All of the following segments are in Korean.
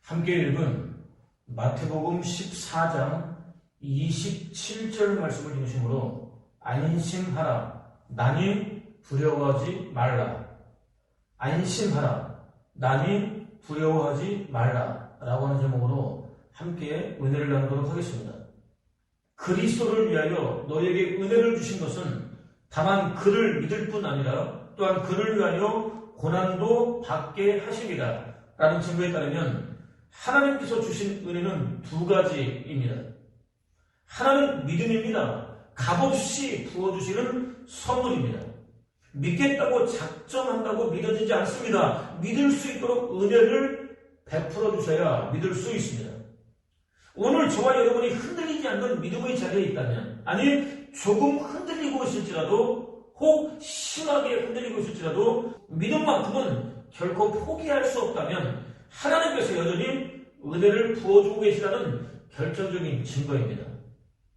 함께 읽은 마태복음 14장 27절 말씀을 중심으로 안심하라, 나니 두려워하지 말라. 안심하라, 나니 두려워하지 말라 라고 하는 제목으로 함께 은혜를 나누도록 하겠습니다. 그리스도를 위하여 너에게 은혜를 주신 것은 다만 그를 믿을 뿐 아니라 또한 그를 위하여 고난도 받게 하십니다 라는 증거에 따르면 하나님께서 주신 은혜는 두 가지입니다. 하나는 믿음입니다. 값없이 부어주시는 선물입니다. 믿겠다고 작정한다고 믿어지지 않습니다. 믿을 수 있도록 은혜를 베풀어 주셔야 믿을 수 있습니다. 오늘 저와 여러분이 흔들리지 않는 믿음의 자리에 있다면, 아니 조금 흔들리고 있을지라도, 혹 심하게 흔들리고 있을지라도 믿음만큼은 결코 포기할 수 없다면 하나님께서 여전히 은혜를 부어주고 계시다는 결정적인 증거입니다.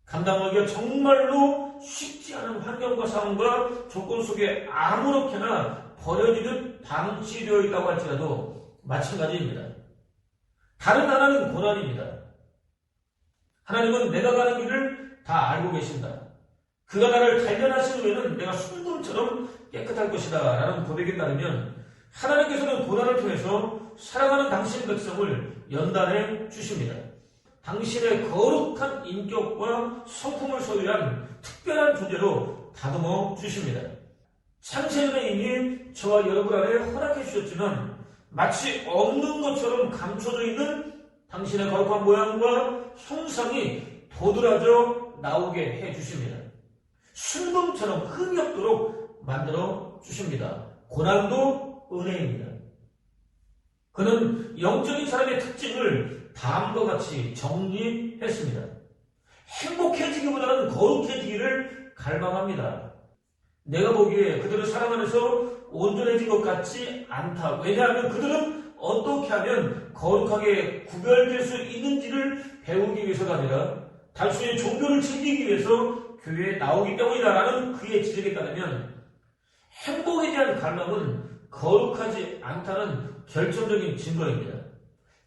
감당하기가 정말로 쉽지 않은 환경과 상황과 조건 속에 아무렇게나 버려지듯 방치되어 있다고 할지라도 마찬가지입니다. 다른 하나는 고난입니다. 하나님은 내가 가는 길을 다 알고 계신다. 그가 나를 단련하신 후에는 내가 순금처럼 깨끗할 것이다 라는 고백에 따르면 하나님께서는 고난을 통해서 사랑하는 당신 백성을 연단해 주십니다. 당신의 거룩한 인격과 성품을 소유한 특별한 존재로 다듬어 주십니다. 창세전에 이미 저와 여러분 안에 허락해 주셨지만 마치 없는 것처럼 감춰져 있는 당신의 거룩한 모양과 형상이 도드라져 나오게 해 주십니다. 순금처럼 흠이 없도록 만들어 주십니다. 고난도 은혜입니다. 그는 영적인 사람의 특징을 다음과 같이 정리했습니다. 행복해지기보다는 거룩해지기를 갈망합니다. 내가 보기에 그들은 사랑 안에서 온전해진 것 같지 않다. 왜냐하면 그들은 어떻게 하면 거룩하게 구별될 수 있는지를 배우기 위해서가 아니라 단순히 종교를 챙기기 위해서 교회에 나오기 때문이다라는 그의 지적에 따르면 행복에 대한 갈망은 거룩하지 않다는 결정적인 증거입니다.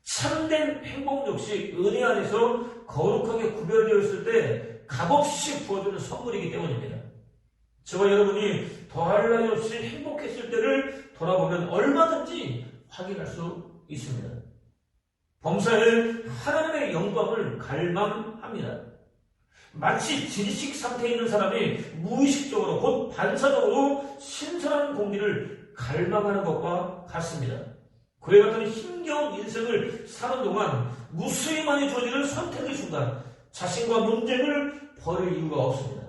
참된 행복 역시 은혜 안에서 거룩하게 구별되어 있을 때 값없이 부어주는 선물이기 때문입니다. 저와 여러분이 더할 나위 없이 행복했을 때를 돌아보면 얼마든지 확인할 수 있습니다. 범사에 하나님의 영광을 갈망합니다. 마치 지식 상태에 있는 사람이 무의식적으로 곧 반사적으로 신선한 공기를 갈망하는 것과 같습니다. 그에 같은 힘겨운 인생을 사는 동안 무수히 많이 주어지는 선택의 순간 자신과 논쟁을 벌일 이유가 없습니다.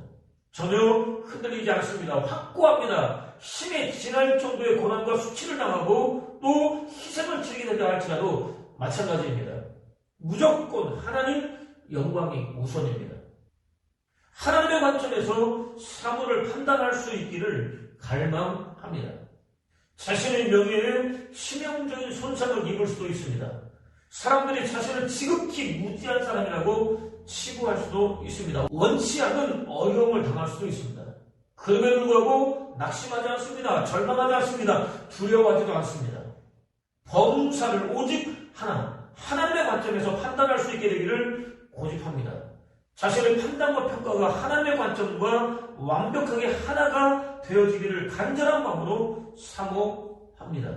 전혀 흔들리지 않습니다. 확고합니다. 힘에 지날 정도의 고난과 수치를 당하고 또 희생을 치르게 된다 할지라도 마찬가지입니다. 무조건 하나님 영광이 우선입니다. 하나님의 관점에서 사물을 판단할 수 있기를 갈망합니다. 자신의 명예에 치명적인 손상을 입을 수도 있습니다. 사람들이 자신을 지극히 무지한 사람이라고 치부할 수도 있습니다. 원치 않는 어려움을 당할 수도 있습니다. 그럼에도 불구하고 낙심하지 않습니다. 절망하지 않습니다. 두려워하지도 않습니다. 범사를 오직 하나님의 관점에서 판단할 수 있게 되기를 고집합니다. 자신의 판단과 평가가 하나님의 관점과 완벽하게 하나가 되어지기를 간절한 마음으로 사모합니다.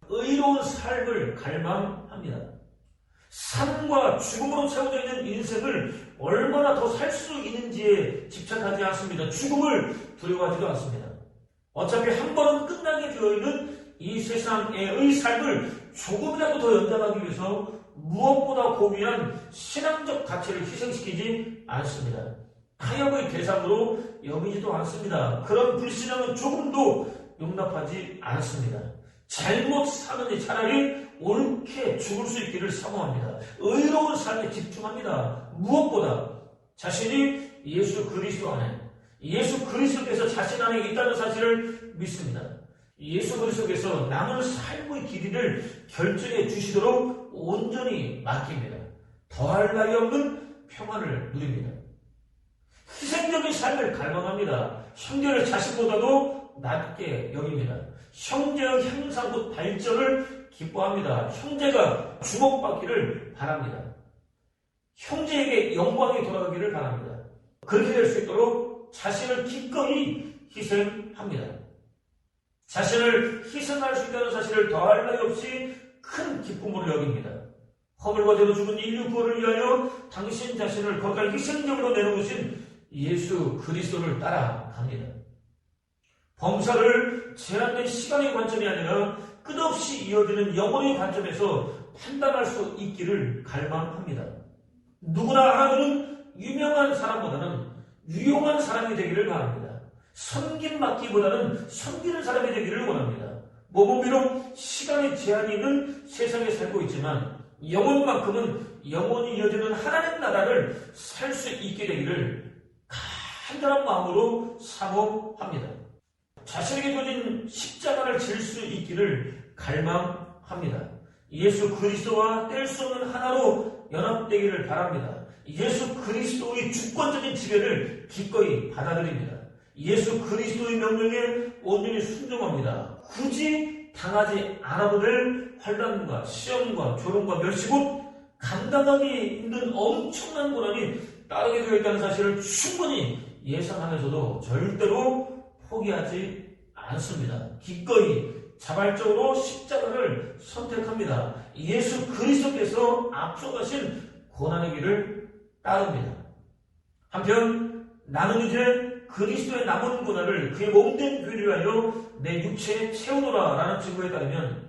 의로운 삶을 갈망합니다. 삶과 죽음으로 채워져 있는 인생을 얼마나 더 살 수 있는지에 집착하지 않습니다. 죽음을 두려워하지도 않습니다. 어차피 한 번은 끝나게 되어 있는 이 세상의 삶을 조금이라도 더 연장하기 위해서 무엇보다 고귀한 신앙적 가치를 희생시키지 않습니다. 타협의 대상으로 여기지도 않습니다. 그런 불신앙은 조금도 용납하지 않습니다. 잘못 사느니 차라리 옳게 죽을 수 있기를 사모합니다. 의로운 삶에 집중합니다. 무엇보다 자신이 예수 그리스도 안에, 예수 그리스도께서 자신 안에 있다는 사실을 믿습니다. 예수 그리스도께서 남은 삶의 길이를 결정해 주시도록 온전히 맡깁니다. 더할 나위 없는 평안을 누립니다. 희생적인 삶을 갈망합니다. 형제를 자신보다도 낮게 여깁니다. 형제의 향상 곧 발전을 기뻐합니다. 형제가 주목받기를 바랍니다. 형제에게 영광이 돌아가기를 바랍니다. 그렇게 될 수 있도록 자신을 기꺼이 희생합니다. 자신을 희생할 수 있다는 사실을 더할 나위 없이 큰 기쁨으로 여깁니다. 허물과 죄로 죽은 인류 구원을 위하여 당신 자신을 거룩한 희생적으로 내놓으신 예수 그리스도를 따라갑니다. 범사를 제한된 시간의 관점이 아니라 끝없이 이어지는 영혼의 관점에서 판단할 수 있기를 갈망합니다. 누구나 알아두는 유명한 사람보다는 유용한 사람이 되기를 바랍니다. 섬김받기보다는 섬기는 사람이 되기를 원합니다. 몸은 비록 시간의 제한이 있는 세상에 살고 있지만 영혼만큼은 영원히 이어지는 하나님 나라를 살 수 있게 되기를 간절한 마음으로 사모합니다. 자신에게 주어진 십자가를 질 수 있기를 갈망합니다. 예수 그리스도와 뗄 수 없는 하나로 연합되기를 바랍니다. 예수 그리스도의 주권적인 지배를 기꺼이 받아들입니다. 예수 그리스도의 명령에 온전히 순종합니다. 굳이 당하지 않아도 될 환난과 시험과 조롱과 멸시 곧 감당하기 힘든 엄청난 고난이 따르게 되어 있다는 사실을 충분히 예상하면서도 절대로 포기하지 않습니다. 기꺼이 자발적으로 십자가를 선택합니다. 예수 그리스도께서 앞서가신 고난의 길을 따릅니다. 한편 나는 이제 그리스도의 남은 고난을 그의 몸된 교회를 위하여 내 육체에 채우노라 라는 증거에 따르면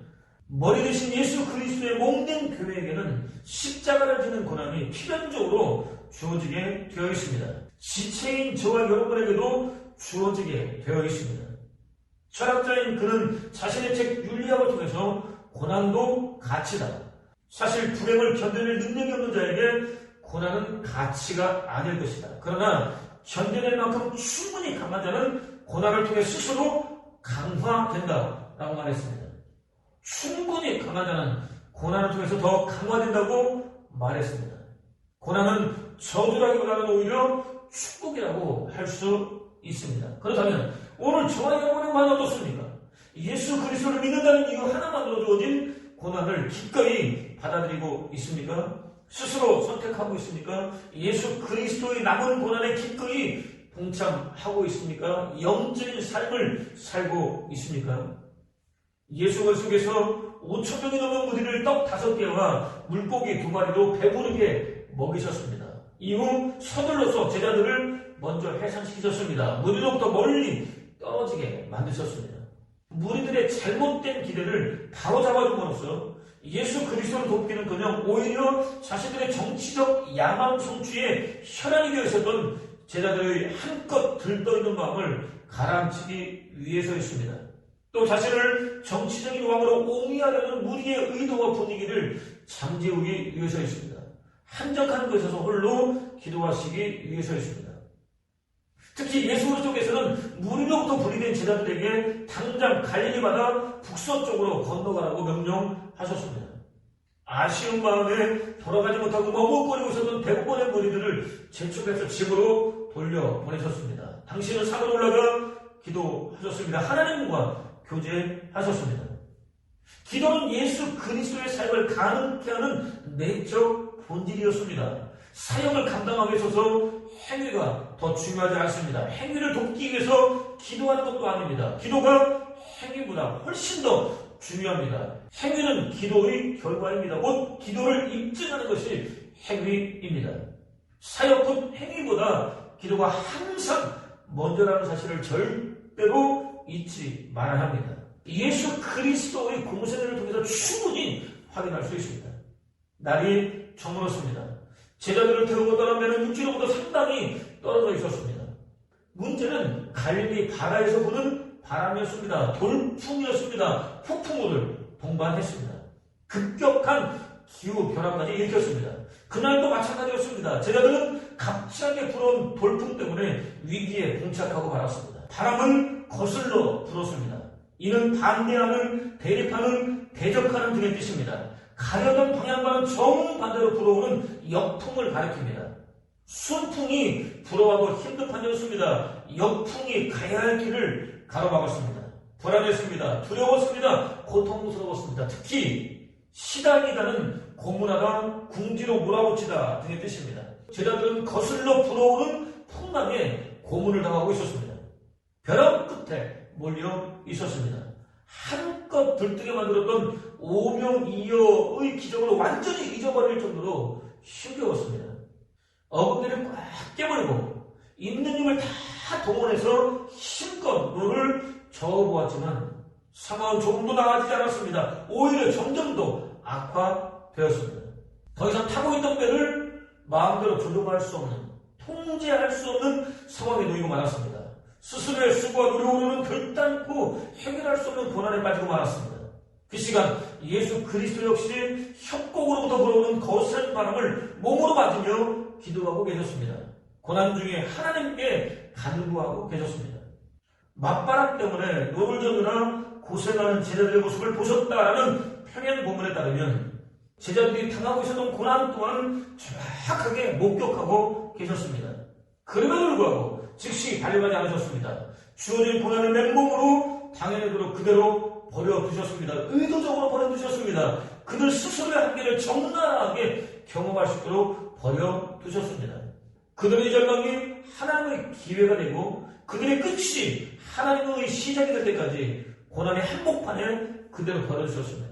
머리 대신 예수 그리스도의 몸된 교회에게는 십자가를 지는 고난이 필연적으로 주어지게 되어 있습니다. 지체인 저와 여러분에게도 주어지게 되어 있습니다. 철학자인 그는 자신의 책 윤리학을 통해서 고난도 가치다. 사실 불행을 견뎌낼 능력이 없는 자에게 고난은 가치가 아닐 것이다. 그러나 견뎌낼 만큼 충분히 강한 자는 고난을 통해 스스로 강화된다 라고 말했습니다. 충분히 강한 자는 고난을 통해서 더 강화된다고 말했습니다. 고난은 저주라기보다는 오히려 축복이라고 할 수 있습니다. 그렇다면 오늘 저와 여러분의 마음 어떻습니까? 예수 그리스도를 믿는다는 이유 하나만으로 주어진 고난을 기꺼이 받아들이고 있습니까? 스스로 선택하고 있습니까? 예수 그리스도의 남은 고난에 기꺼이 동참하고 있습니까? 영적인 삶을 살고 있습니까? 예수 그리스도께서 5,000명이 넘는 무리를 떡 5개와 물고기 2마리로 배부르게 먹이셨습니다. 이후 서둘러서 제자들을 먼저 해산시키셨습니다. 무리로부터 멀리 떨어지게 만드셨습니다. 무리들의 잘못된 기대를 바로잡아줌으로써 예수 그리스도를 돕기는커녕 오히려 자신들의 정치적 야망 성취에 혈안이 되어 있었던 제자들의 한껏 들떠있는 마음을 가라앉히기 위해서였습니다. 또 자신을 정치적인 왕으로 옹이하려는 무리의 의도와 분위기를 잠재우기 위해서였습니다. 한적한 곳에서 홀로 기도하시기 위해서였습니다. 특히 예수 그리스도께서는 무리로부터 분리된 제자들에게 당장 갈릴리 바다 북서쪽으로 건너가라고 명령하셨습니다. 아쉬운 마음에 돌아가지 못하고 머뭇거리고 있었던 대부분의 무리들을 재촉해서 집으로 돌려보내셨습니다. 당신은 산으로 올라가 기도하셨습니다. 하나님과 교제하셨습니다. 기도는 예수 그리스도의 삶을 가능케 하는 내적 본질이었습니다. 사역을 감당하기 위해서 행위가 더 중요하지 않습니다. 행위를 돕기 위해서 기도하는 것도 아닙니다. 기도가 행위보다 훨씬 더 중요합니다. 행위는 기도의 결과입니다. 곧 기도를 입증하는 것이 행위입니다. 사역 곧 행위보다 기도가 항상 먼저라는 사실을 절대로 잊지 말아야 합니다. 예수 그리스도의 공생애를 통해서 충분히 확인할 수 있습니다. 날이 저물었습니다. 제자들을 태우고 떠난 배는 육지로부터 상당히 떨어져 있었습니다. 문제는 갈릴리 바다에서 부는 바람이었습니다. 돌풍이었습니다. 폭풍우를 동반했습니다. 급격한 기후 변화까지 일으켰습니다. 그날도 마찬가지였습니다. 제자들은 갑자기 불어온 돌풍 때문에 위기에 봉착하고 말았습니다. 바람은 거슬러 불었습니다. 이는 반대하는, 대립하는, 대적하는 등의 뜻입니다. 가려던 방향과는 정반대로 불어오는 역풍을 가리킵니다. 순풍이 불어와도 힘든 판이었습니다. 역풍이 가야 할 길을 가로막았습니다. 불안했습니다. 두려웠습니다. 고통스러웠습니다. 특히 시달리다는 고문하다, 궁지로 몰아붙이다 등의 뜻입니다. 제자들은 거슬러 불어오는 풍랑에 고문을 당하고 있었습니다. 벼랑 끝에 몰려 있었습니다. 한껏 들뜨게 만들었던 오병이어의 기적을 완전히 잊어버릴 정도로 힘겨웠습니다. 어금니를 꽉 깨물고 있는 힘을 다 동원해서 힘껏 물을 저어보았지만 상황은 조금도 나아지지 않았습니다. 오히려 점점 더 악화되었습니다. 더 이상 타고 있던 배를 마음대로 조종할 수 없는, 통제할 수 없는 상황에 놓이고 말았습니다. 스스로의 수고와 노력으로는 결단코 해결할 수 없는 고난에 빠지고 말았습니다. 그 시간 예수 그리스도 역시 협곡으로부터 불어오는 거센 바람을 몸으로 맞으며 기도하고 계셨습니다. 고난 중에 하나님께 간구하고 계셨습니다. 맞바람 때문에 노를 젓느라 고생하는 제자들의 모습을 보셨다라는 평행 본문에 따르면 제자들이 당하고 있었던 고난 또한 정확하게 목격하고 계셨습니다. 그럼에도 불구하고 즉시 달려가지 않으셨습니다. 주어진 고난을 맨몸으로 당연히도록 그대로 버려두셨습니다. 의도적으로 버려두셨습니다. 그들 스스로의 한계를 적나라하게 경험할 수 있도록 버려두셨습니다. 그들의 절망이 하나님의 기회가 되고 그들의 끝이 하나님의 시작이 될 때까지 고난의 한복판에 그대로 버려두셨습니다.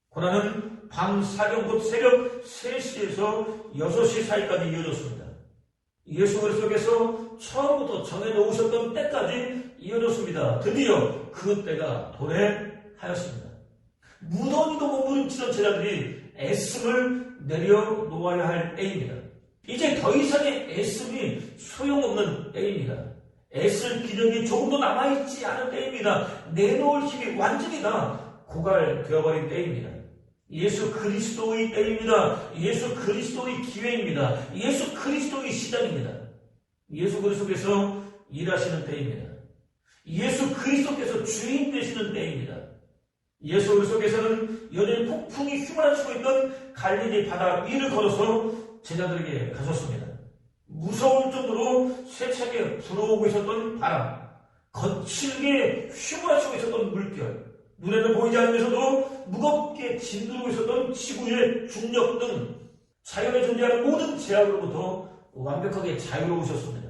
고난은 밤 사경 곧 새벽 3시에서 6시 사이까지 이어졌습니다. 예수 그리스도께서 처음부터 정해놓으셨던 때까지 이어졌습니다. 드디어 그 때가 도래하였습니다. 무더기도 몸부림치던 제자들이 애씀을 내려놓아야 할 때입니다. 이제 더 이상의 애씀이 소용없는 때입니다. 애쓸 기력이 조금도 남아있지 않은 때입니다. 내놓을 힘이 완전히 다 고갈되어버린 때입니다. 예수 그리스도의 때입니다. 예수 그리스도의 기회입니다. 예수 그리스도의 시작입니다. 예수 그리스도께서 일하시는 때입니다. 예수 그리스도께서 주인 되시는 때입니다. 예수 그리스도께서는 여전히 폭풍이 휘몰아치고 있던 갈릴리 바다 위를 걸어서 제자들에게 가셨습니다. 무서울 정도로 세차게 불어오고 있었던 바람, 거칠게 휘몰아치고 있었던 물결, 눈에는 보이지 않으면서도 무겁게 짓누르고 있었던 지구의 중력 등 자연에 존재하는 모든 제약으로부터 완벽하게 자유로우셨습니다.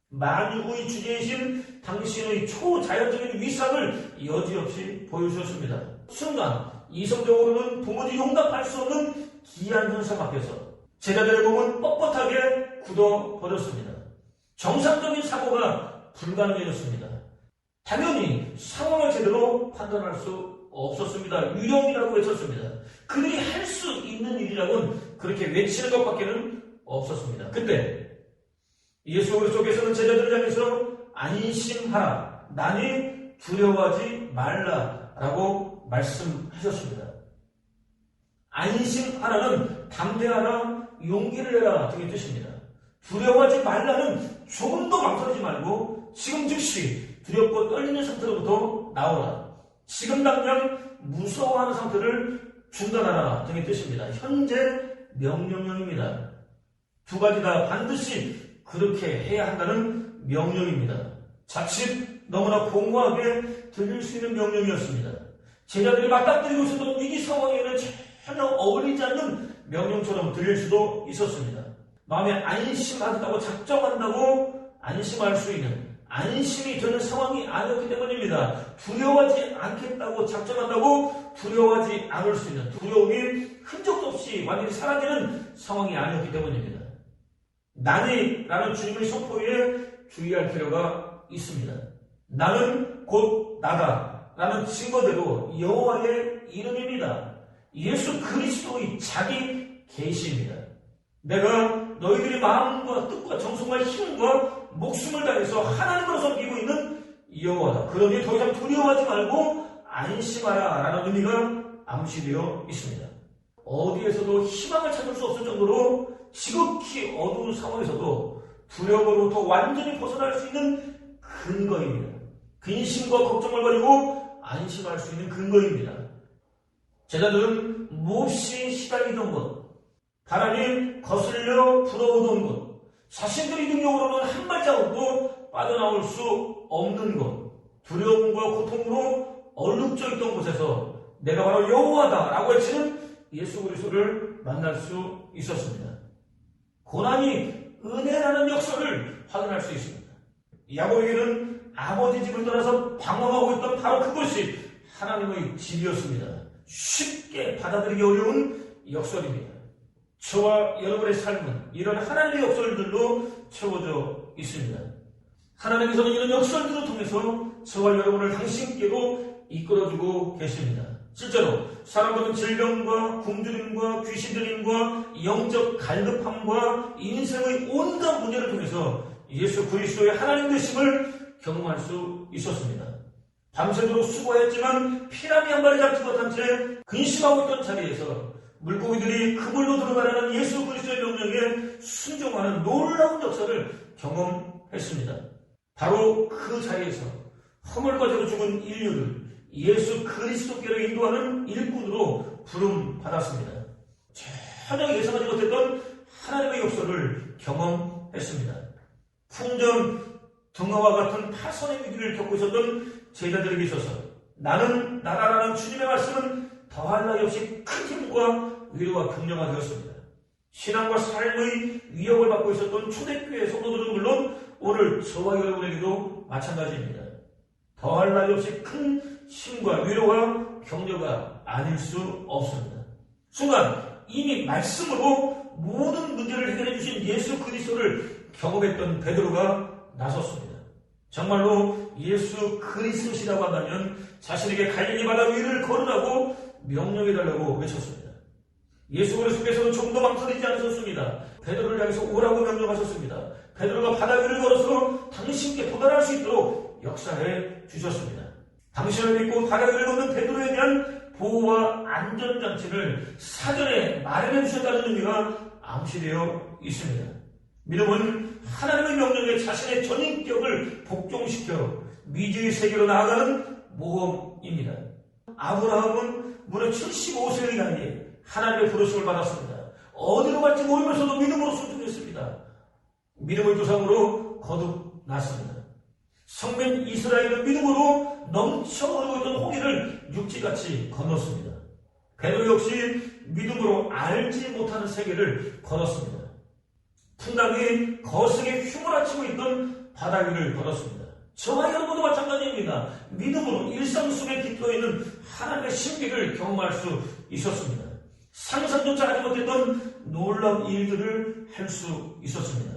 만유의 주제이신 당신의 초자연적인 위상을 여지없이 보여주셨습니다. 순간 이성적으로는 도무지 용납할 수 없는 기이한 현상 앞에서 제자들의 몸은 뻣뻣하게 굳어버렸습니다. 정상적인 사고가 불가능해졌습니다. 당연히 상황을 제대로 판단할 수 없었습니다. 유령이라고 외쳤습니다. 그들이 할 수 있는 일이라고는 그렇게 외치는 것밖에는 없었습니다. 근데 예수 그리스도께서는 제자들을 향해서 안심하라, 나니 두려워하지 말라라고 말씀하셨습니다. 안심하라는 담대하라, 용기를 내라 등의 뜻입니다. 두려워하지 말라는 조금도 망설이지 말고 지금 즉시 두렵고 떨리는 상태로부터 나오라. 지금 당장 무서워하는 상태를 중단하라 등의 뜻입니다. 현재 명령형입니다. 두 가지 다 반드시 그렇게 해야 한다는 명령입니다. 자칫 너무나 공허하게 들릴 수 있는 명령이었습니다. 제자들이 맞닥뜨리고 있었던 위기 상황에는 전혀 어울리지 않는 명령처럼 들릴 수도 있었습니다. 마음에 안심하겠다고 작정한다고 안심할 수 있는, 안심이 되는 상황이 아니었기 때문입니다. 두려워하지 않겠다고 작정한다고 두려워하지 않을 수 있는, 두려움이 흔적도 없이 완전히 사라지는 상황이 아니었기 때문입니다. 나니라는 주님의 선포에 주의할 필요가 있습니다. 나는 곧 나다 라는 증거대로 여호와의 이름입니다. 예수 그리스도의 자기 계시입니다. 내가 너희들이 마음과 뜻과 정성과 힘과 목숨을 다해서 하나님으로 섬기고 있는 여호와다. 그러니 더 이상 두려워하지 말고 안심하라 라는 의미가 암시되어 있습니다. 어디에서도 희망을 찾을 수 없을 정도로 지극히 어두운 상황에서도 두려움으로부터 완전히 벗어날 수 있는 근거입니다. 근심과 걱정을 버리고 안심할 수 있는 근거입니다. 제자들은 몹시 시달리던 것, 바람이 거슬려 불어오던 것, 자신들의 능력으로는 한 발자국도 빠져나올 수 없는 것, 두려움과 고통으로 얼룩져 있던 곳에서 내가 바로 여호와다 라고 외치는 예수 그리스도를 만날 수 있었습니다. 고난이 은혜라는 역사를 확인할 수 있습니다. 야곱에게는 아버지 집을 떠나서 방황하고 있던 바로 그것이 하나님의 집이었습니다. 쉽게 받아들이기 어려운 역설입니다. 저와 여러분의 삶은 이런 하나님의 역설들로 채워져 있습니다. 하나님께서는 이런 역설들을 통해서 저와 여러분을 당신께로 이끌어주고 계십니다. 실제로 사람들은 질병과 굶주림과 귀신들림과 영적 갈급함과 인생의 온갖 문제를 통해서 예수 그리스도의 하나님 되심을 경험할 수 있었습니다. 밤새도록 수고했지만 피라미 한 마리 잡지 못한 채 근심하고 있던 자리에서 물고기들이 그물로 들어가라는 예수 그리스도의 명령에 순종하는 놀라운 역사를 경험했습니다. 바로 그 자리에서 허물과제로 죽은 인류를 예수 그리스도께로 인도하는 일꾼으로 부름받았습니다. 전혀 예상하지 못했던 하나님의 역사를 경험했습니다. 풍전 등화와 같은 파선의 위기를 겪고 있었던 제자들에게 있어서 나는 나라라는 주님의 말씀은 더할 나위 없이 큰 힘과 위로와 격려가 되었습니다. 신앙과 삶의 위협을 받고 있었던 초대교회 성도들은 물론 오늘 저와 여러분에게도 마찬가지입니다. 더할 나위 없이 큰 힘과 위로와 격려가 아닐 수 없습니다. 순간 이미 말씀으로 모든 문제를 해결해 주신 예수 그리스도를 경험했던 베드로가 나섰습니다. 정말로 예수 그리스도시라고 한다면 자신에게 갈릴리 바다 위를 걸으라고 명령해달라고 외쳤습니다. 예수 그리스도께서는 좀 더 망설이지 않으셨습니다. 베드로를 향해서 오라고 명령하셨습니다. 베드로가 바다 위를 걸어서 당신께 도달할 수 있도록 역사해 주셨습니다. 당신을 믿고 바다 위를 걷는 베드로에 대한 보호와 안전장치를 사전에 마련해 주셨다는 의미가 암시되어 있습니다. 믿음은 하나님의 명령에 자신의 전인격을 복종시켜 미지의 세계로 나아가는 모험입니다. 아브라함은 무려 75세의 나이에 하나님의 부르심을 받았습니다. 어디로 갈지 모르면서도 믿음으로 순종했습니다. 믿음의 조상으로 거듭났습니다. 성민 이스라엘은 믿음으로 넘쳐 흐르고 있던 홍해를 육지같이 건넜습니다. 베드로 역시 믿음으로 알지 못하는 세계를 걸었습니다. 풍랑이 거세게 휘몰아치고 있던 바다 위를 걸었습니다. 저와 여러분도 마찬가지입니다. 믿음으로 일상 속에 깃들어있는 하나님의 신비를 경험할 수 있었습니다. 상상조차 하지 못했던 놀라운 일들을 할 수 있었습니다.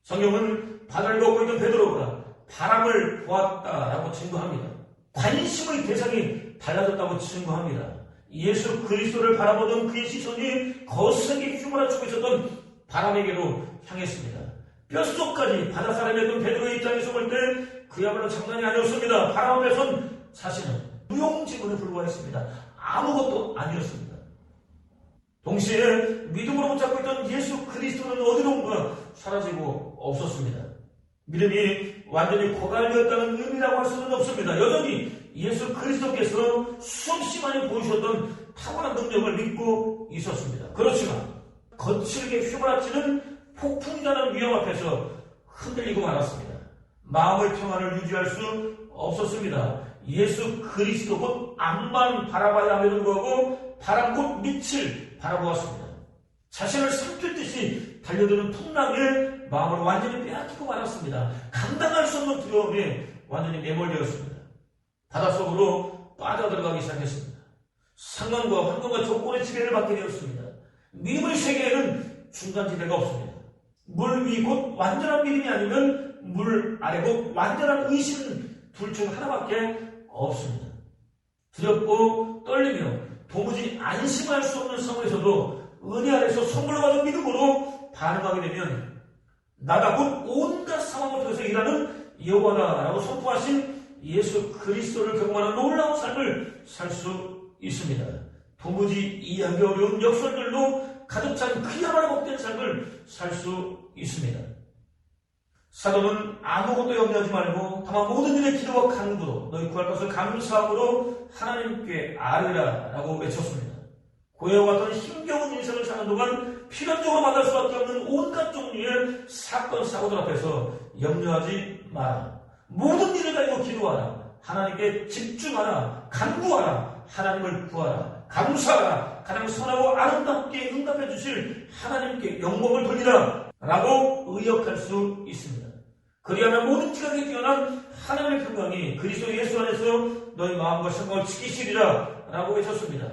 성경은 바다를 걷고 있던 베드로가 바람을 보았다라고 증거합니다. 관심의 대상이 달라졌다고 증거합니다. 예수 그리스도를 바라보던 그의 시선이 거세게 휘몰아치고 있었던 바람에게로 향했습니다. 뼛속까지 바다 사람이었던 베드로의 입장에서 볼 때 그야말로 장난이 아니었습니다. 바람 앞에선 자신은 무용지물에 불과했습니다. 아무것도 아니었습니다. 동시에 믿음으로 붙잡고 있던 예수 그리스도는 어디론가 사라지고 없었습니다. 믿음이 완전히 고갈되었다는 의미라고 할 수는 없습니다. 여전히 예수 그리스도께서 수없이 많이 보여주셨던 탁월한 능력을 믿고 있었습니다. 그렇지만 거칠게 휘몰아치는 폭풍이라는 위험 앞에서 흔들리고 말았습니다. 마음의 평안을 유지할 수 없었습니다. 예수 그리스도 곧 앞만 바라봐야 함에도 불구하고 바람 곧 밑을 바라보았습니다. 자신을 삼킬 듯이 달려드는 풍랑에 마음을 완전히 빼앗기고 말았습니다. 감당할 수 없는 두려움에 완전히 내몰되었습니다. 바닷속으로 빠져들어가기 시작했습니다. 상황과 환경과 조건의 지배를 받게 되었습니다. 믿음의 세계에는 중간지대가 없습니다. 물 위 곧 완전한 믿음이 아니면 물 아래 곧 완전한 의심 둘 중 하나밖에 없습니다. 두렵고 떨리며 도무지 안심할 수 없는 상황에서도 은혜 아래서 선물로 받은 믿음으로 반응하게 되면 나가 곧 온갖 상황을 통해서 일하는 여호와다라고 선포하신 예수 그리스도를 경험하는 놀라운 삶을 살 수 있습니다. 도무지 이해하기 어려운 역설들로 가득 찬 그야말로 복된 삶을 살 수 있습니다. 사도는 아무것도 염려하지 말고 다만 모든 일에 기도와 간구로 너희 구할 것을 감사함으로 하나님께 아뢰라 라고 외쳤습니다. 고해와 같은 힘겨운 인생을 사는 동안 필연적으로 만날 수밖에 없는 온갖 종류의 사건 사고들 앞에서 염려하지 마라. 모든 일을 가지고 기도하라. 하나님께 집중하라. 간구하라. 하나님을 구하라. 감사하라. 가장 선하고 아름답게 응답해 주실 하나님께 영광을 돌리라 라고 의역할 수 있습니다. 그리하면 모든 지각에 뛰어난 하나님의 평강이 그리스도 예수 안에서 너희 마음과 생각을 지키시리라 라고 외쳤습니다.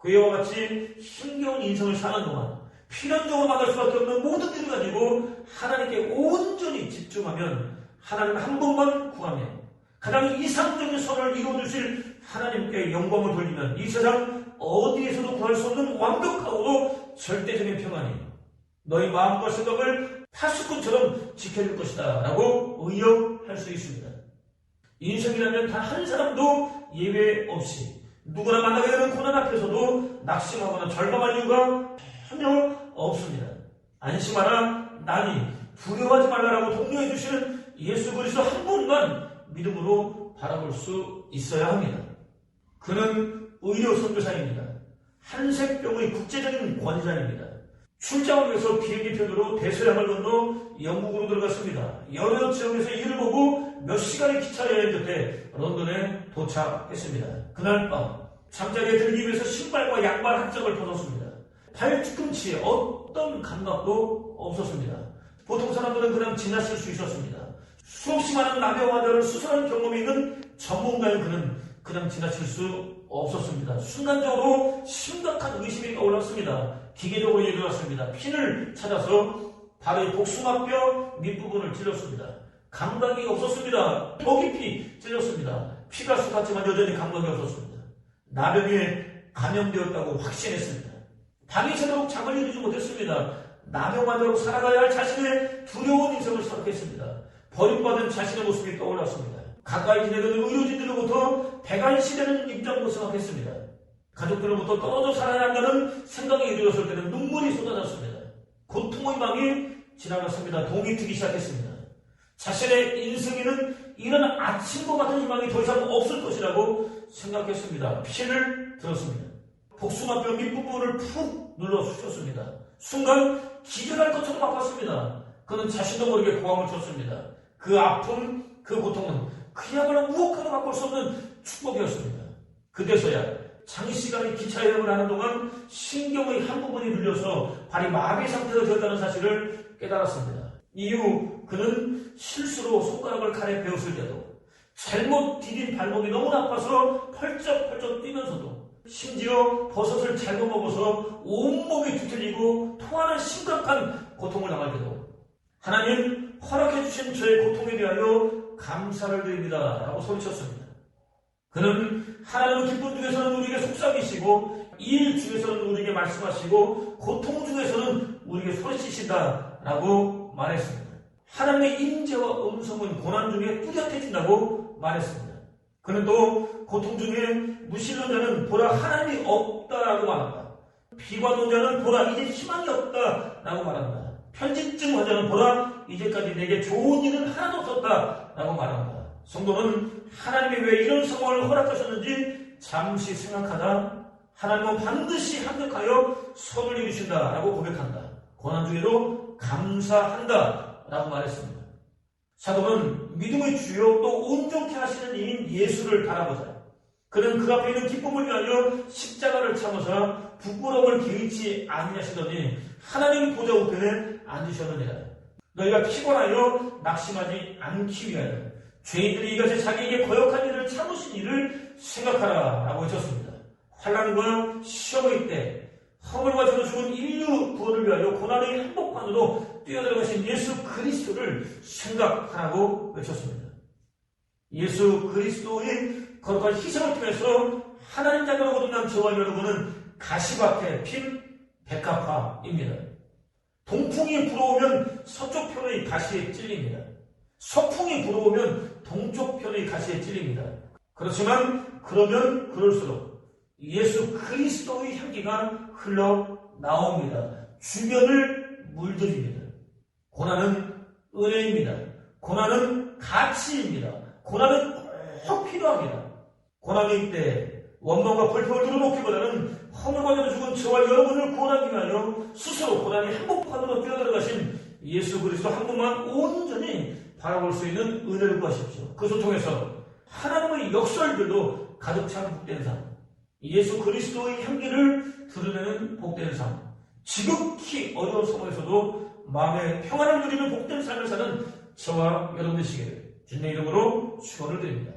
그와 같이 힘겨운 인생을 사는 동안 필연적으로 만날 수밖에 없는 모든 일을 가지고 하나님께 온전히 집중하면 하나님 한 분만 구하며 가장 이상적인 선을 이루어주실 하나님께 영광을 돌리면 이 세상 어디에서도 구할 수 없는 완벽하고도 절대적인 평안이 너희 마음과 생각을 파수꾼처럼 지켜줄 것이다 라고 의역할 수 있습니다. 인생이라면 단 한 사람도 예외 없이 누구나 만나게 되는 고난 앞에서도 낙심하거나 절망할 이유가 전혀 없습니다. 안심하라 나니 두려워하지 말라라고 독려해 주시는 예수 그리스도 한 분만 믿음으로 바라볼 수 있어야 합니다. 그는 의료 선교사입니다. 한색병의 국제적인 권위자입니다. 출장을 위해서 비행기편으로 대서양을 건너 영국으로 들어갔습니다. 여러 지역에서 일을 보고 몇 시간의 기차 여행 끝에 런던에 도착했습니다. 그날 밤 잠자리에 들기 위해서 신발과 양말 한 짝을 벗었습니다. 발 뒤꿈치에 어떤 감각도 없었습니다. 보통 사람들은 그냥 지나칠 수 있었습니다. 수없이 많은 남의 환자를 수술한 경험이 있는 전문가인 그는 그냥 지나칠 수 없었습니다. 순간적으로 심각한 의심이 떠올랐습니다. 기계적으로 일어났습니다. 핀을 찾아서 발의 복숭아뼈 밑부분을 찔렀습니다. 감각이 없었습니다. 더 깊이 찔렸습니다. 피가 쏟았지만 여전히 감각이 없었습니다. 나병에 감염되었다고 확신했습니다. 밤이 새도록 잠을 이루지 못했습니다. 나병 환자로 살아가야 할 자신의 두려운 인생을 생각했습니다. 버림받은 자신의 모습이 떠올랐습니다. 가까이 지내던 의료진들로부터 배관시되는 입장도 생각했습니다. 가족들로부터 떨어져 살아야 한다는 생각이 이루어졌을 때는 눈물이 쏟아졌습니다. 고통의 망이 지나갔습니다. 동이 트기 시작했습니다. 자신의 인생에는 이런 아침과 같은 희망이 더 이상 없을 것이라고 생각했습니다. 피를 들었습니다. 복숭아뼈 밑부분을 푹 눌러 쑤셨습니다. 순간 기절할 것처럼 아팠습니다. 그는 자신도 모르게 고함을 쳤습니다. 그 아픔, 그 고통은 그야말로 무엇과도 바꿀 수 없는 축복이었습니다. 그때서야 장시간의 기차 여행을 하는 동안 신경의 한 부분이 눌려서 발이 마비 상태가 되었다는 사실을 깨달았습니다. 이후 그는 실수로 손가락을 칼에 베었을 때도 잘못 디딘 발목이 너무나 아파서 펄쩍펄쩍 뛰면서도 심지어 버섯을 잘못 먹어서 온몸이 뒤틀리고 토하는 심각한 고통을 당할 때도 하나님 허락해 주신 저의 고통에 대하여 감사를 드립니다 라고 소리쳤습니다. 그는 하나님의 기쁨 중에서는 우리에게 속삭이시고 일 중에서는 우리에게 말씀하시고 고통 중에서는 우리에게 소리치신다 라고 말했습니다. 하나님의 임재와 음성은 고난 중에 뚜렷해진다고 말했습니다. 그는 또 고통 중에 무신론 자는 보라 하나님이 없다라고 말한다. 비관론 자는 보라 이제 희망이 없다라고 말한다. 편집증 환자는 보라 이제까지 내게 좋은 일은 하나도 없었다라고 말한다. 성도는 하나님이 왜 이런 상황을 허락하셨는지 잠시 생각하다 하나님은 반드시 합력하여 선을 이루신다라고 고백한다. 고난 중에도 감사한다라고 말했습니다. 사도는 믿음의 주요 또 온전케 하시는 이인 예수를 바라보자. 그는 그 앞에 있는 기쁨을 위하여 십자가를 참으사 부끄러움을 개의치 아니하시더니 하나님 보좌 우편에 앉으셨느니라. 너희가 피곤하여 낙심하지 않기 위하여 죄인들이 이같이 자기에게 거역한 일을 참으신 일을 생각하라 라고 외쳤습니다. 환난과 시험의 때 허물과 죄로 죽은 인류 구원을 위하여 고난의 한복판으로 뛰어들어가신 예수 그리스도를 생각하라고 외쳤습니다. 예수 그리스도의 거룩한 희생을 통해서 하나님 자녀로 거듭난 저와 여러분은 가시밭에 핀 백합화입니다. 동풍이 불어오면 서쪽 편의 가시에 찔립니다. 서풍이 불어오면 동쪽 편의 가시에 찔립니다. 그렇지만 그러면 그럴수록 예수 그리스도의 향기가 흘러나옵니다. 주변을 물들입니다. 고난은 은혜입니다. 고난은 가치입니다. 고난은 꼭 필요합니다. 고난의 때 원망과 불평을 들어놓기보다는 허물과 죄로 죽은 저와 여러분을 구원하기 위하여 스스로 고난의 한복판으로 뛰어들어가신 예수 그리스도 한 분만 온전히 바라볼 수 있는 은혜를 구하십시오. 그것을 통해서 하나님의 역설들도 가득 찬 복된 삶, 예수 그리스도의 향기를 드러내는 복된 삶, 지극히 어려운 상황에서도 마음의 평안을 누리는 복된 삶을 사는 저와 여러분 되시기를 주님의 이름으로 축원을 드립니다.